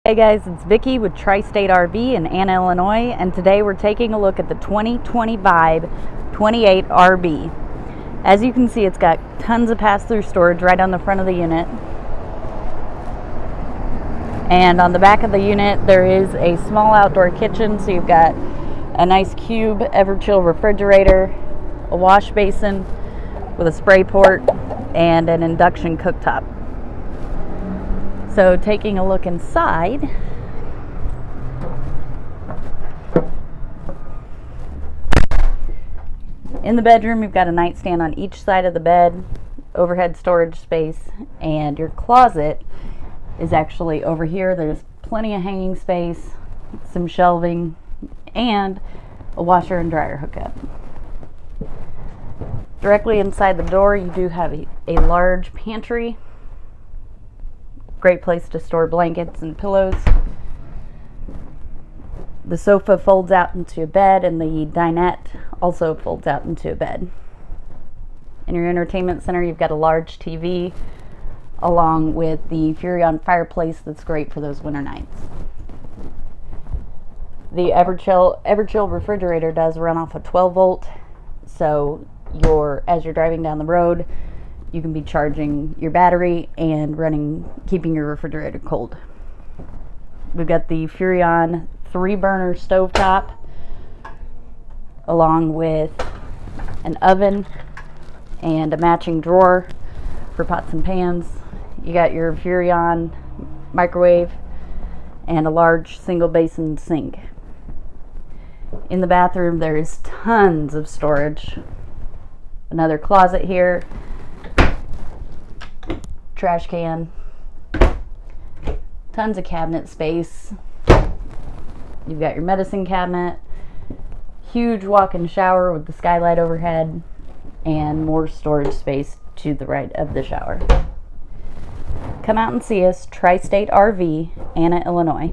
Hey guys, it's Vicki with Tri-State RV in Anna, Illinois, and today we're taking a look at the 2020 Vibe 28 RV. As you can see, it's got tons of pass-through storage right on the front of the unit. And on the back of the unit, there is a small outdoor kitchen, so you've got a nice cube Everchill refrigerator, a wash basin with a spray port, and an induction cooktop. So taking a look inside, in the bedroom you've got a nightstand on each side of the bed, overhead storage space, and your closet is actually over here. There's plenty of hanging space, some shelving, and a washer and dryer hookup. Directly inside the door you do have a large pantry. Great place to store blankets and pillows. The sofa folds out into a bed, and the dinette also folds out into a bed. In your entertainment center, you've got a large TV along with the Furrion fireplace that's great for those winter nights. The Everchill refrigerator does run off a 12 volt, so as you're driving down the road, you can be charging your battery and keeping your refrigerator cold. We've got the Furrion 3-burner stovetop along with an oven and a matching drawer for pots and pans. You got your Furrion microwave and a large single basin sink. In the bathroom there is tons of storage. Another closet here, trash can, tons of cabinet space. You've got your medicine cabinet, huge walk-in shower with the skylight overhead, and more storage space to the right of the shower. Come out and see us, Tri-State RV, Anna, Illinois.